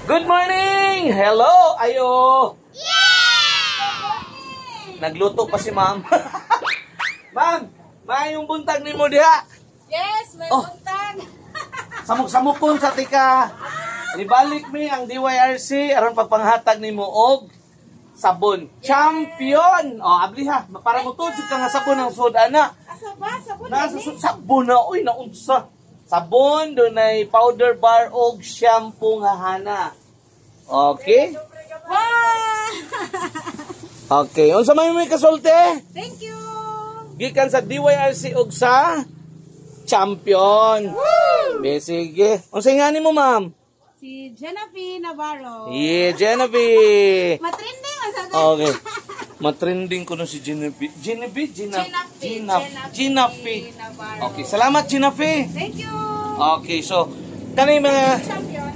Good morning! Hello! Ayo! Nagluto pa si ma'am. Ma'am, maayong buntag ni mo diha. Yes, may buntag. Samok-samokon sa tika. Ibalik mi ang DYRC aron pagpanghatag ni mo og sabon. Champion! O, abli ha. Para mo tudjud ka nga sabon ang sud ana. Asa ba? Sabon Nasa sabon na. Uy, naunsa. Sabon, dunay powder bar og shampoo nga hana. Okay? Wow! Okay. Unsa may kasulti? Thank you! Gikan sa DYRC og sa Champion. Woo! Sige. Unsa ngani mo, ma'am? Si Genevieve Navarro. Yeah, Genevieve. Matrending ang sagot. Okay. Matrending ko na si Genevieve. Genevieve Navarro. Okay, salamat Genevieve. Thank you! Okay, so kanay mga Champion.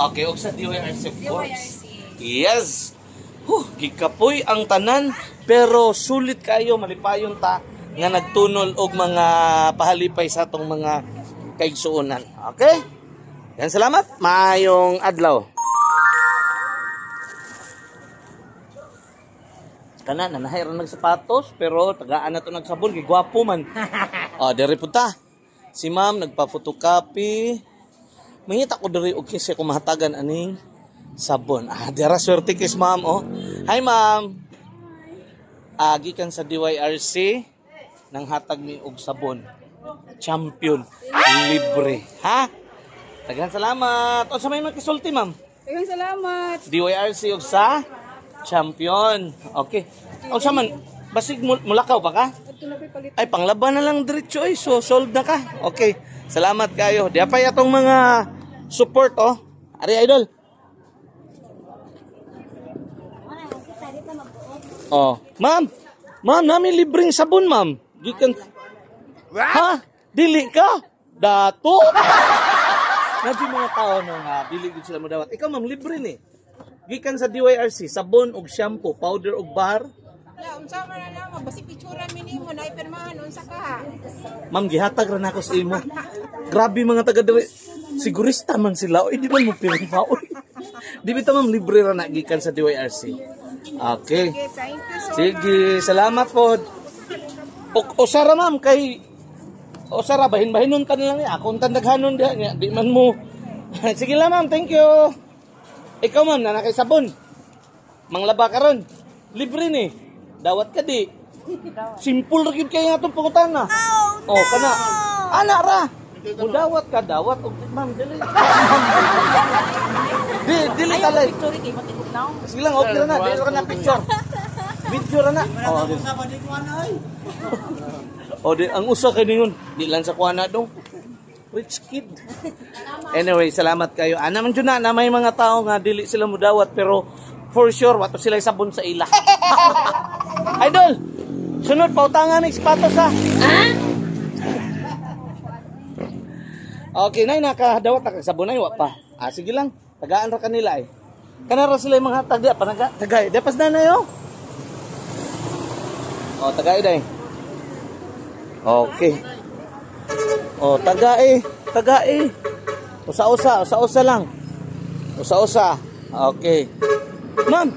okay, og sa DYRC of course. DYRC. Yes. Gikapoy ang tanan pero sulit kayo malipayon ta nga nagtunol og mga pahalipay sa atong mga kaigsuonan. Okay? Yan, salamat. Maayong adlaw. Kana nanahayran nagsapatos pero tagaan na to nagsabon kay gwapo man. Diri punta. Si ma'am nagpa-photocopy. Mangita ko diri og kasi kumahatagan aning sabon. Dira swerte kis ma'am oh. Hi ma'am. Gikan sa DYRC nang hatag mi og sabon. Champion libre. Ha? Daghan salamat. O sa may magkisulti ma'am. Daghang salamat. DYRC og sa Champion. Okay. O sa man basig mulakaw pa ka? Ay panglaban na lang diretso ay so sold na ka. Okay. Salamat kayo. Di pa atong mga support oh. Ari idol. Oh, ma'am. Ma'am, namin libreng sabon, ma'am. Gikan. Ha? Dili ka? Dato. Nadyo mga tao no nga dili gid sila mo dawat. Ikaw ma'am, libre ni. Gikan sa DYRC, sabon og shampoo, powder og bar. Ya, unsa man na lang basi picturean mi nimo na ipirmahan unsa ka? Ma'am, gihatag ra nako sa imo. Grabe mga taga diri. Sigurista man sila. Oy, di man mo pirma. Oy. Di bitaw ma'am, libre ra na gikan sa DYRC. Okay. Sige, salamat po. O sara ma'am kay o sara bahin-bahinon ta na lang niya. Akong tandaghanon diha niya. Di man mo. Sige lang ma'am, thank you. Ikaw ma'am, na kay sabon. Manglaba ka ron. Libre ni. Dawat ka di. Simple ra gyud kay nga itong pangutana. Oh, kana. Ana ra. Dawat ka, dawat. Ma'am, dili. Dili talay. Sige lang, okay na. Dili ka na picture. Video na. Ang usa kay ningon, di lang sa kuana dong. Rich kid. Anyway, salamat kayo. Naman jud na may mga tao nga dili sila mudawat pero for sure wato sila sabon sa ila. Idol, sunod pautangan ng sapatos ha. Okay, nay nakadawat na kag sabon ay wa pa. Sige lang. Tagaan ra kanila eh. Kanara sila mga taga panaga tagay. Depas na nayo. Tagay day. Okay. Tagay. Usa-usa lang. Usa-usa. Okay. Ma'am.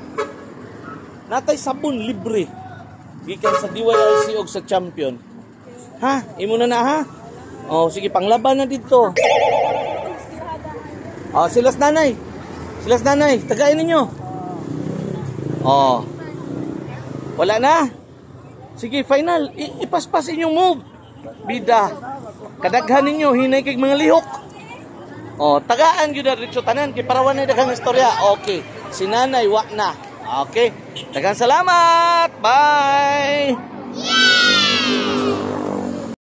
Natay sabon libre. Gikan sa DYRC og sa Champion. Ha? Imo na ha? Sige panglaban na dito. Silas nanay. Tagayin ninyo. Wala na. Sige, final. Ipaspas inyong move. Bida. Kadaghan ninyo, hinay kay mga lihok. Tagaan gyud diretso tanan kay parawan na daghang istorya. Okay. Si nanay wa na. Okay. Daghang salamat. Bye.